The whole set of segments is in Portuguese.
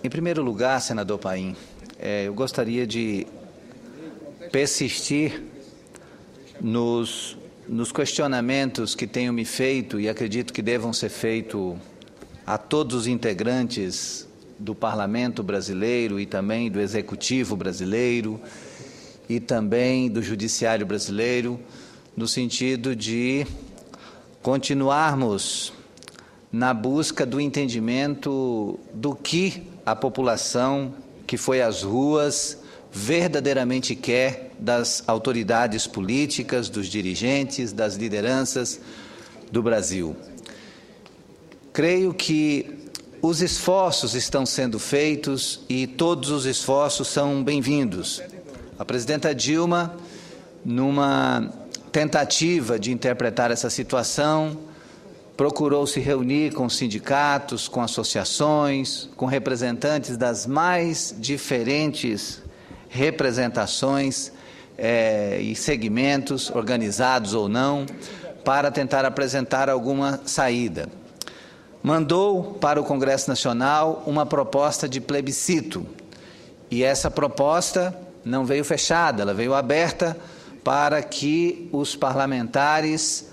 Em primeiro lugar, senador Paim, eu gostaria de persistir nos questionamentos que tenho me feito e acredito que devam ser feitos a todos os integrantes do Parlamento brasileiro e também do Executivo brasileiro e também do Judiciário brasileiro, no sentido de continuarmos na busca do entendimento do que a população que foi às ruas verdadeiramente quer das autoridades políticas, dos dirigentes, das lideranças do Brasil. Creio que os esforços estão sendo feitos e todos os esforços são bem-vindos. A presidenta Dilma, numa tentativa de interpretar essa situação, procurou se reunir com sindicatos, com associações, com representantes das mais diferentes representações e segmentos, organizados ou não, para tentar apresentar alguma saída. Mandou para o Congresso Nacional uma proposta de plebiscito, e essa proposta não veio fechada, ela veio aberta para que os parlamentares,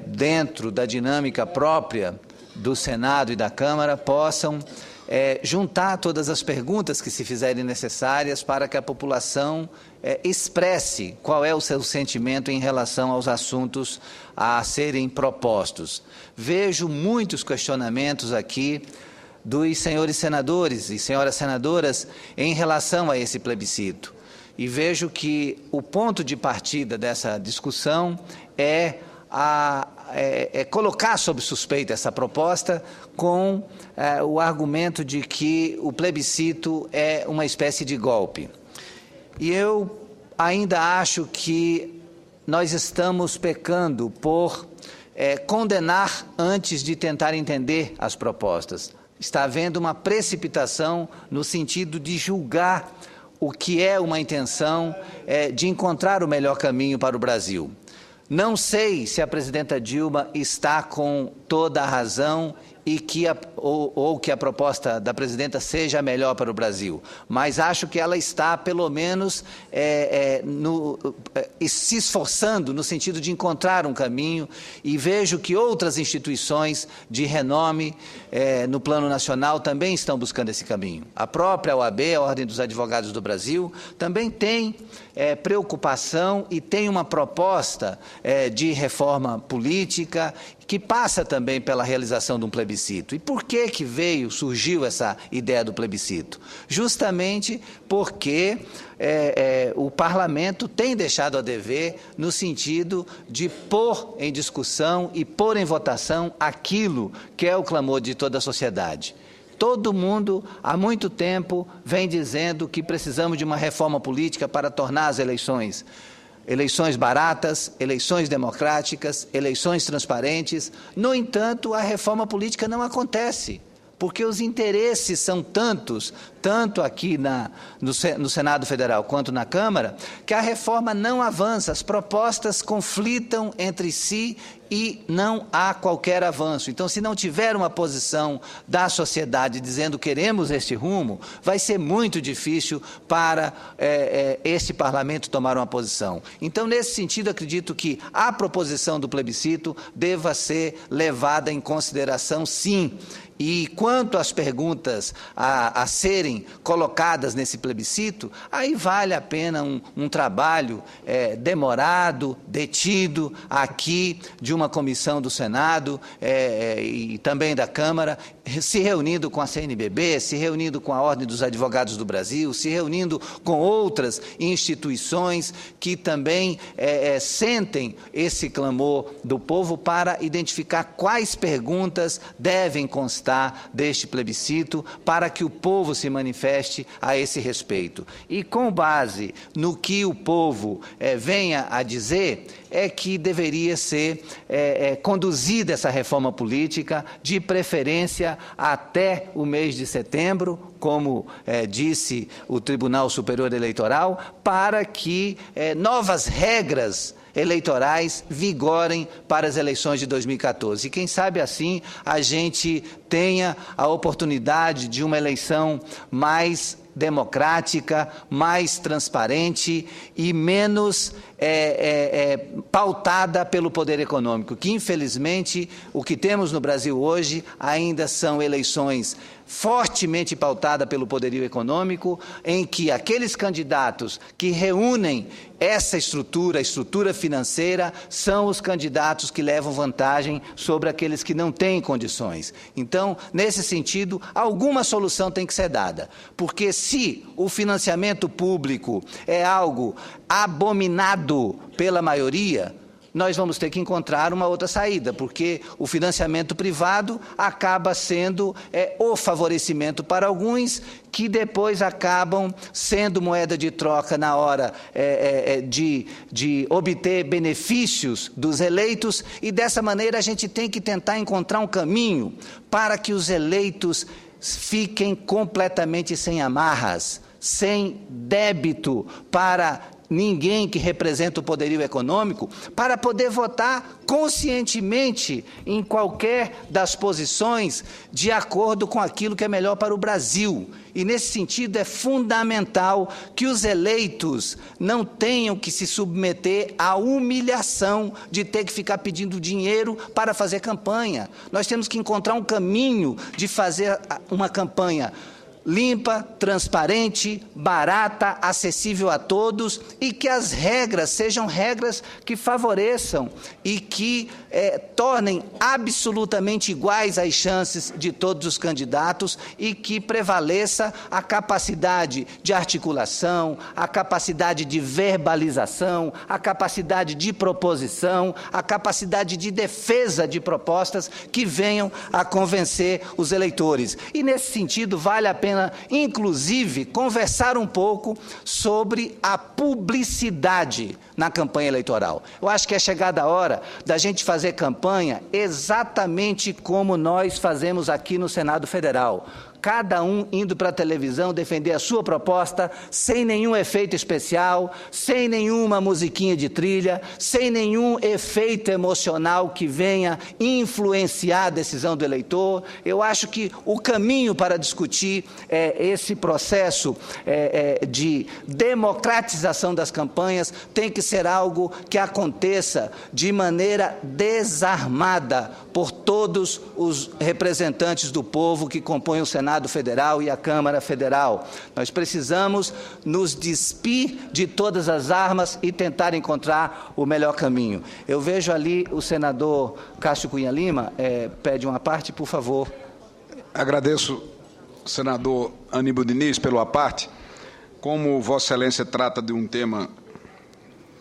dentro da dinâmica própria do Senado e da Câmara, possam juntar todas as perguntas que se fizerem necessárias para que a população expresse qual é o seu sentimento em relação aos assuntos a serem propostos. Vejo muitos questionamentos aqui dos senhores senadores e senhoras senadoras em relação a esse plebiscito. E vejo que o ponto de partida dessa discussão é colocar sob suspeita essa proposta com o argumento de que o plebiscito é uma espécie de golpe. E eu ainda acho que nós estamos pecando por condenar antes de tentar entender as propostas. Está havendo uma precipitação no sentido de julgar o que é uma intenção de encontrar o melhor caminho para o Brasil. Não sei se a presidenta Dilma está com toda a razão e que que a proposta da presidenta seja a melhor para o Brasil, mas acho que ela está, pelo menos, se esforçando no sentido de encontrar um caminho, e vejo que outras instituições de renome no plano nacional também estão buscando esse caminho. A própria OAB, a Ordem dos Advogados do Brasil, também tem preocupação e tem uma proposta de reforma política que passa também pela realização de um plebiscito. E por que surgiu essa ideia do plebiscito? Justamente porque o Parlamento tem deixado a dever no sentido de pôr em discussão e pôr em votação aquilo que é o clamor de toda a sociedade. Todo mundo, há muito tempo, vem dizendo que precisamos de uma reforma política para tornar as eleições baratas, eleições democráticas, eleições transparentes. No entanto, a reforma política não acontece, porque os interesses são tantos, tanto aqui no Senado Federal quanto na Câmara, que a reforma não avança, as propostas conflitam entre si e não há qualquer avanço. Então, se não tiver uma posição da sociedade dizendo queremos este rumo, vai ser muito difícil para este Parlamento tomar uma posição. Então, nesse sentido, acredito que a proposição do plebiscito deva ser levada em consideração, sim. E quanto às perguntas a serem colocadas nesse plebiscito, aí vale a pena um trabalho demorado, detido, aqui de uma comissão do Senado e também da Câmara, se reunindo com a CNBB, se reunindo com a Ordem dos Advogados do Brasil, se reunindo com outras instituições que também sentem esse clamor do povo para identificar quais perguntas devem constar deste plebiscito para que o povo se manifeste a esse respeito. E com base no que o povo venha a dizer, é que deveria ser conduzida essa reforma política, de preferência até o mês de setembro, como disse o Tribunal Superior Eleitoral, para que novas regras eleitorais vigorem para as eleições de 2014. E quem sabe assim a gente tenha a oportunidade de uma eleição mais democrática, mais transparente e menos pautada pelo poder econômico, que infelizmente o que temos no Brasil hoje ainda são eleições fortemente pautadas pelo poderio econômico, em que aqueles candidatos que reúnem essa estrutura, a estrutura financeira, são os candidatos que levam vantagem sobre aqueles que não têm condições. Então, nesse sentido, alguma solução tem que ser dada, porque se o financiamento público é algo abominado pela maioria, nós vamos ter que encontrar uma outra saída, porque o financiamento privado acaba sendo o favorecimento para alguns, que depois acabam sendo moeda de troca na hora de obter benefícios dos eleitos, e dessa maneira a gente tem que tentar encontrar um caminho para que os eleitos fiquem completamente sem amarras, sem débito para ninguém que representa o poderio econômico, para poder votar conscientemente em qualquer das posições de acordo com aquilo que é melhor para o Brasil. E, nesse sentido, é fundamental que os eleitos não tenham que se submeter à humilhação de ter que ficar pedindo dinheiro para fazer campanha. Nós temos que encontrar um caminho de fazer uma campanha limpa, transparente, barata, acessível a todos, e que as regras sejam regras que favoreçam e que tornem absolutamente iguais as chances de todos os candidatos, e que prevaleça a capacidade de articulação, a capacidade de verbalização, a capacidade de proposição, a capacidade de defesa de propostas que venham a convencer os eleitores. E, nesse sentido, vale a pena inclusive, conversar um pouco sobre a publicidade na campanha eleitoral. Eu acho que é chegada a hora da gente fazer campanha exatamente como nós fazemos aqui no Senado Federal. Cada um indo para a televisão defender a sua proposta, sem nenhum efeito especial, sem nenhuma musiquinha de trilha, sem nenhum efeito emocional que venha influenciar a decisão do eleitor. Eu acho que o caminho para discutir esse processo de democratização das campanhas tem que ser algo que aconteça de maneira desarmada por todos os representantes do povo que compõem o Senado Federal e a Câmara Federal. Nós precisamos nos despir de todas as armas e tentar encontrar o melhor caminho. Eu vejo ali o senador Cássio Cunha Lima, pede uma parte, por favor. Agradeço, senador Aníbal Diniz, pelo aparte. Como Vossa Excelência trata de um tema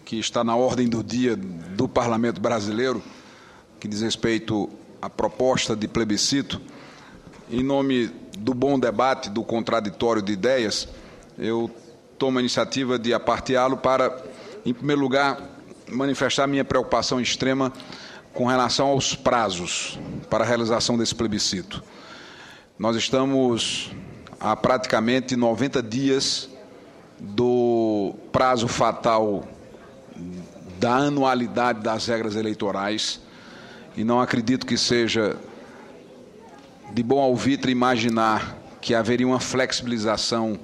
que está na ordem do dia do Parlamento brasileiro, que diz respeito à proposta de plebiscito, em nome do bom debate, do contraditório de ideias, eu tomo a iniciativa de aparteá-lo para, em primeiro lugar, manifestar minha preocupação extrema com relação aos prazos para a realização desse plebiscito. Nós estamos há praticamente 90 dias do prazo fatal da anualidade das regras eleitorais, e não acredito que seja de bom alvitre imaginar que haveria uma flexibilização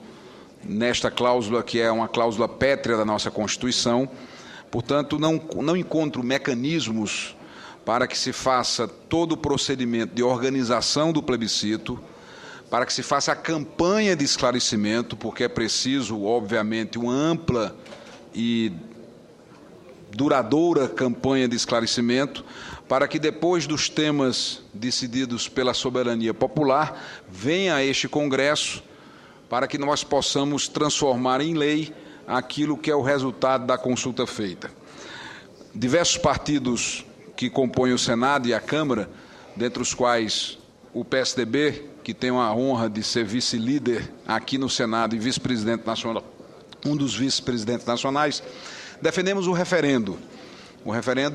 nesta cláusula, que é uma cláusula pétrea da nossa Constituição. Portanto, não encontro mecanismos para que se faça todo o procedimento de organização do plebiscito, para que se faça a campanha de esclarecimento, porque é preciso, obviamente, uma ampla e duradoura campanha de esclarecimento, para que depois dos temas decididos pela soberania popular, venha a este Congresso, para que nós possamos transformar em lei aquilo que é o resultado da consulta feita. Diversos partidos que compõem o Senado e a Câmara, dentre os quais o PSDB, que tem a honra de ser vice-líder aqui no Senado e vice-presidente nacional, um dos vice-presidentes nacionais, defendemos o referendo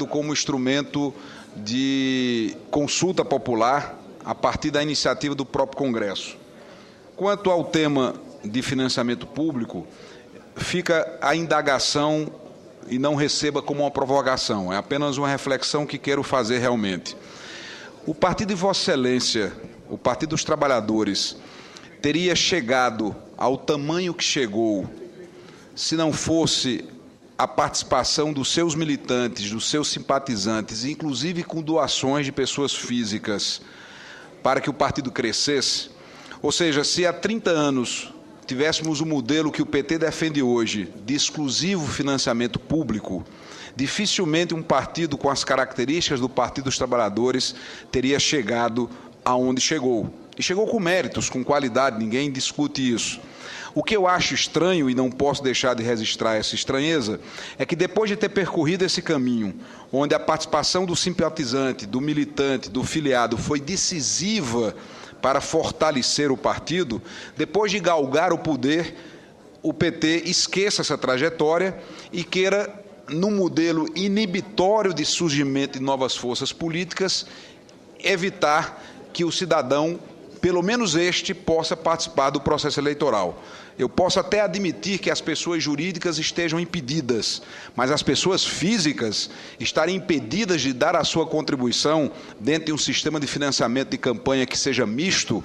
como instrumento de consulta popular a partir da iniciativa do próprio Congresso. Quanto ao tema de financiamento público, fica a indagação e não receba como uma provocação. É apenas uma reflexão que quero fazer realmente. O partido de Vossa Excelência, o Partido dos Trabalhadores, teria chegado ao tamanho que chegou se não fosse a participação dos seus militantes, dos seus simpatizantes, inclusive com doações de pessoas físicas, para que o partido crescesse? Ou seja, se há 30 anos tivéssemos o modelo que o PT defende hoje, de exclusivo financiamento público, dificilmente um partido com as características do Partido dos Trabalhadores teria chegado aonde chegou. E chegou com méritos, com qualidade, ninguém discute isso. O que eu acho estranho, e não posso deixar de registrar essa estranheza, é que depois de ter percorrido esse caminho, onde a participação do simpatizante, do militante, do filiado foi decisiva para fortalecer o partido, depois de galgar o poder, o PT esqueça essa trajetória e queira, num modelo inibitório de surgimento de novas forças políticas, evitar que o cidadão, pelo menos este, possa participar do processo eleitoral. Eu posso até admitir que as pessoas jurídicas estejam impedidas, mas as pessoas físicas estarem impedidas de dar a sua contribuição dentro de um sistema de financiamento de campanha que seja misto.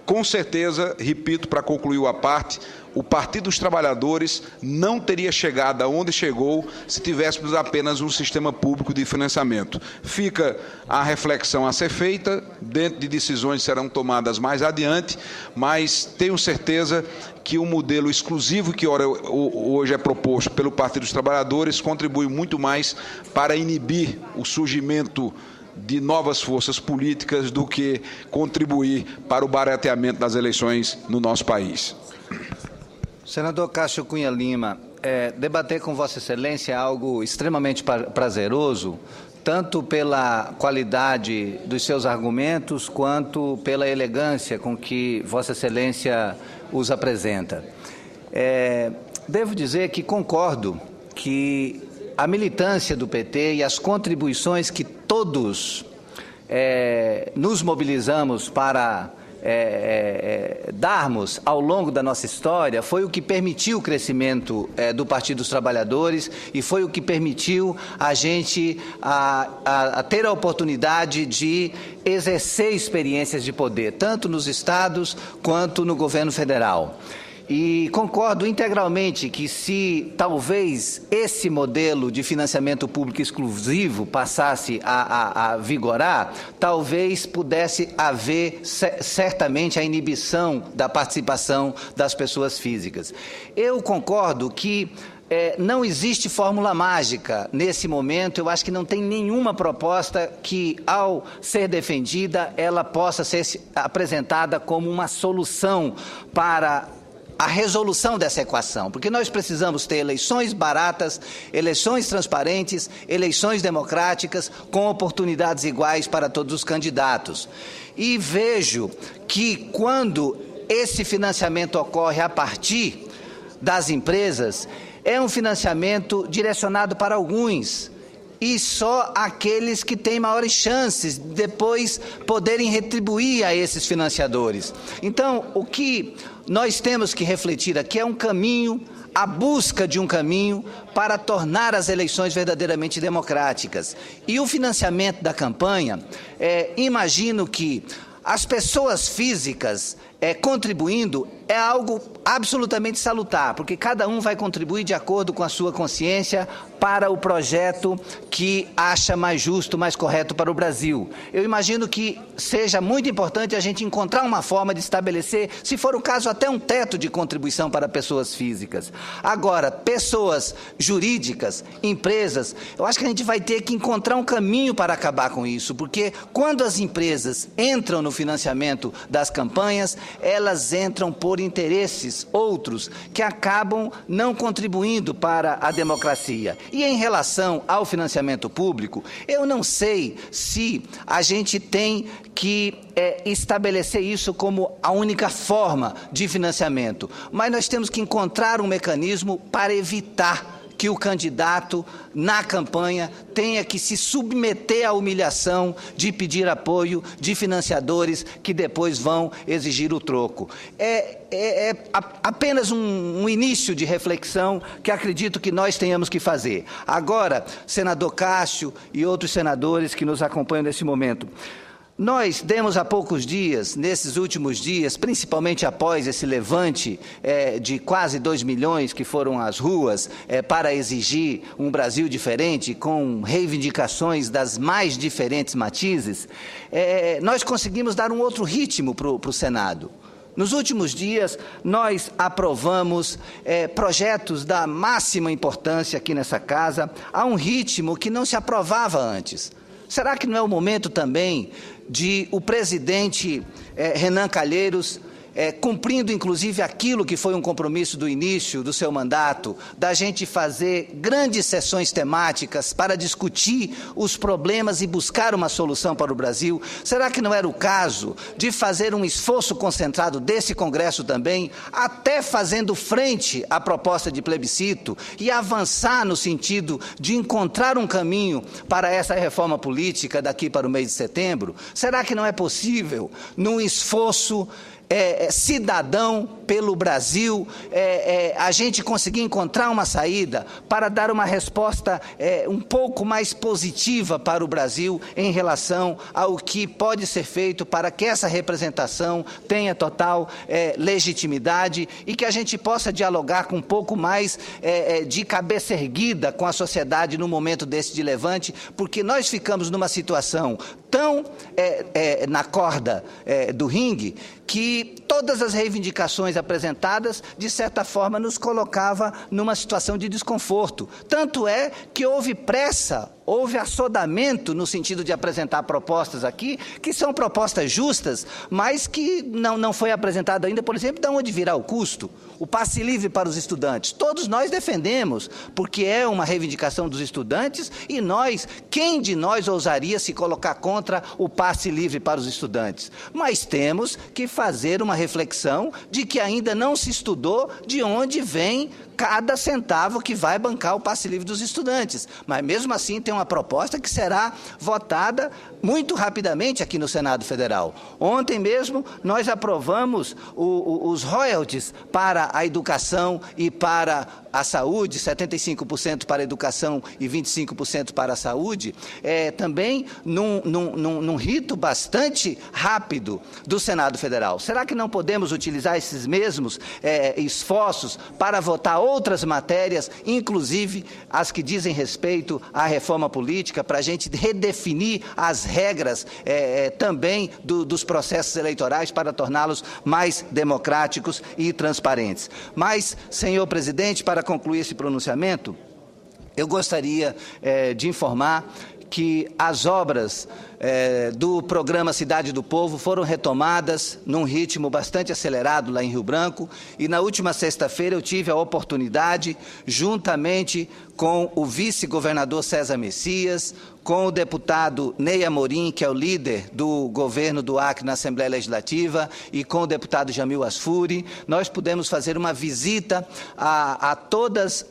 Com certeza, repito, para concluir a parte, o Partido dos Trabalhadores não teria chegado aonde chegou se tivéssemos apenas um sistema público de financiamento. Fica a reflexão a ser feita, dentro de decisões que serão tomadas mais adiante, mas tenho certeza que o modelo exclusivo que hoje é proposto pelo Partido dos Trabalhadores contribui muito mais para inibir o surgimento de novas forças políticas do que contribuir para o barateamento das eleições no nosso país. Senador Cássio Cunha Lima, debater com Vossa Excelência é algo extremamente prazeroso, tanto pela qualidade dos seus argumentos, quanto pela elegância com que Vossa Excelência os apresenta. Devo dizer que concordo que a militância do PT e as contribuições que todos nos mobilizamos para darmos ao longo da nossa história foi o que permitiu o crescimento do Partido dos Trabalhadores e foi o que permitiu a gente a ter a oportunidade de exercer experiências de poder, tanto nos estados quanto no governo federal. E concordo integralmente que se talvez esse modelo de financiamento público exclusivo passasse a vigorar, talvez pudesse haver certamente a inibição da participação das pessoas físicas. Eu concordo que não existe fórmula mágica nesse momento. Eu acho que não tem nenhuma proposta que, ao ser defendida, ela possa ser apresentada como uma solução para a resolução dessa equação, porque nós precisamos ter eleições baratas, eleições transparentes, eleições democráticas, com oportunidades iguais para todos os candidatos. E vejo que quando esse financiamento ocorre a partir das empresas, é um financiamento direcionado para alguns, e só aqueles que têm maiores chances de depois poderem retribuir a esses financiadores. Então, o que nós temos que refletir aqui é um caminho, a busca de um caminho para tornar as eleições verdadeiramente democráticas. E o financiamento da campanha, imagino que as pessoas físicas contribuindo é algo absolutamente salutar, porque cada um vai contribuir de acordo com a sua consciência para o projeto que acha mais justo, mais correto para o Brasil. Eu imagino que seja muito importante a gente encontrar uma forma de estabelecer, se for o caso, até um teto de contribuição para pessoas físicas. Agora, pessoas jurídicas, empresas, eu acho que a gente vai ter que encontrar um caminho para acabar com isso, porque quando as empresas entram no financiamento das campanhas, elas entram por interesses outros que acabam não contribuindo para a democracia. E em relação ao financiamento público, eu não sei se a gente tem que estabelecer isso como a única forma de financiamento, mas nós temos que encontrar um mecanismo para evitar que o candidato, na campanha, tenha que se submeter à humilhação de pedir apoio de financiadores que depois vão exigir o troco. É apenas um início de reflexão que acredito que nós tenhamos que fazer. Agora, senador Cássio e outros senadores que nos acompanham nesse momento, nós demos há poucos dias, nesses últimos dias, principalmente após esse levante de quase 2 milhões que foram às ruas para exigir um Brasil diferente, com reivindicações das mais diferentes matizes, nós conseguimos dar um outro ritmo para o Senado. Nos últimos dias, nós aprovamos projetos da máxima importância aqui nessa casa, a um ritmo que não se aprovava antes. Será que não é o momento também de o presidente Renan Calheiros, cumprindo inclusive aquilo que foi um compromisso do início do seu mandato, da gente fazer grandes sessões temáticas para discutir os problemas e buscar uma solução para o Brasil? Será que não era o caso de fazer um esforço concentrado desse Congresso também, até fazendo frente à proposta de plebiscito e avançar no sentido de encontrar um caminho para essa reforma política daqui para o mês de setembro? Será que não é possível, num esforço cidadão pelo Brasil, a gente conseguir encontrar uma saída para dar uma resposta um pouco mais positiva para o Brasil em relação ao que pode ser feito para que essa representação tenha total legitimidade e que a gente possa dialogar com um pouco mais de cabeça erguida com a sociedade no momento desse de levante, porque nós ficamos numa situação tão na corda do ringue que todas as reivindicações apresentadas, de certa forma, nos colocava numa situação de desconforto. Tanto é que houve pressa, houve assodamento no sentido de apresentar propostas aqui, que são propostas justas, mas que não foi apresentado ainda, por exemplo, de onde virá o custo. O passe livre para os estudantes. Todos nós defendemos, porque é uma reivindicação dos estudantes e nós, quem de nós ousaria se colocar contra o passe livre para os estudantes? Mas temos que fazer uma reflexão de que ainda não se estudou de onde vem cada centavo que vai bancar o passe livre dos estudantes. Mas, mesmo assim, tem uma proposta que será votada muito rapidamente aqui no Senado Federal. Ontem mesmo, nós aprovamos os royalties para a educação e para a saúde, 75% para a educação e 25% para a saúde, também num rito bastante rápido do Senado Federal. Será que não podemos utilizar esses mesmos esforços para votar outras matérias, inclusive as que dizem respeito à reforma política, para a gente redefinir as regras também dos processos eleitorais para torná-los mais democráticos e transparentes? Mas, senhor presidente, para concluir esse pronunciamento, eu gostaria de informar que as obras do programa Cidade do Povo foram retomadas num ritmo bastante acelerado lá em Rio Branco, e na última sexta-feira eu tive a oportunidade, juntamente com o vice-governador César Messias, com o deputado Ney Amorim, que é o líder do governo do Acre na Assembleia Legislativa, e com o deputado Jamil Asfuri, nós pudemos fazer uma visita a todas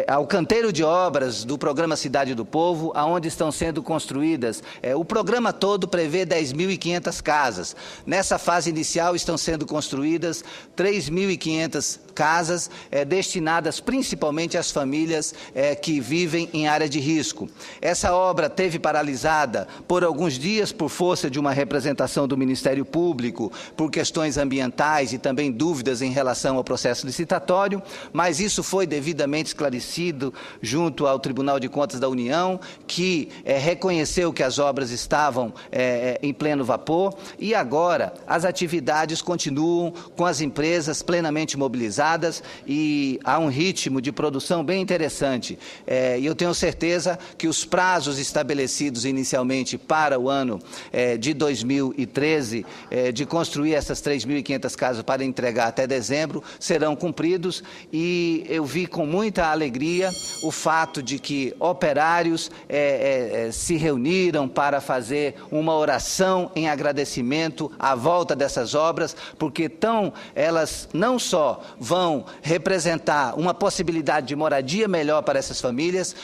ao canteiro de obras do programa Cidade do Povo, aonde estão sendo construídas. O programa todo prevê 10.500 casas. Nessa fase inicial estão sendo construídas 3.500 casas destinadas principalmente às famílias que vivem em área de risco. Essa obra teve paralisada por alguns dias por força de uma representação do Ministério Público, por questões ambientais e também dúvidas em relação ao processo licitatório, mas isso foi devidamente esclarecido junto ao Tribunal de Contas da União, que reconheceu que as obras estavam em pleno vapor, e agora as atividades continuam com as empresas plenamente mobilizadas e há um ritmo de produção bem interessante. E eu tenho certeza que os prazos estabelecidos inicialmente para o ano de 2013, de construir essas 3.500 casas para entregar até dezembro, serão cumpridos, e eu vi com muita alegria o fato de que operários se reuniram para para fazer uma oração em agradecimento à volta dessas obras, porque elas não só vão representar uma possibilidade de moradia melhor para essas famílias,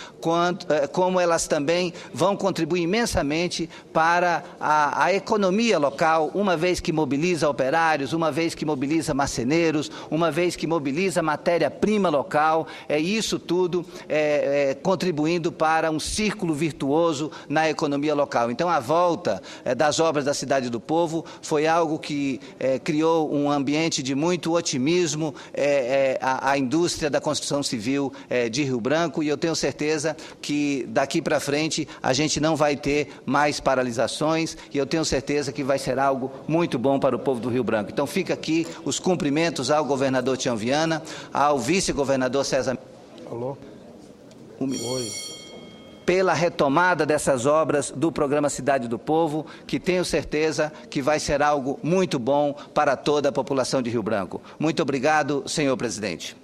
como elas também vão contribuir imensamente para a economia local, uma vez que mobiliza operários, uma vez que mobiliza marceneiros, uma vez que mobiliza matéria-prima local, isso tudo contribuindo para um círculo virtuoso na economia local. Então, a volta das obras da Cidade do Povo foi algo que criou um ambiente de muito otimismo à indústria da construção civil de Rio Branco, e eu tenho certeza que daqui para frente a gente não vai ter mais paralisações, e eu tenho certeza que vai ser algo muito bom para o povo do Rio Branco. Então, fica aqui os cumprimentos ao governador Tião Viana, ao vice-governador César... Alô? Oi. Pela retomada dessas obras do programa Cidade do Povo, que tenho certeza que vai ser algo muito bom para toda a população de Rio Branco. Muito obrigado, senhor presidente.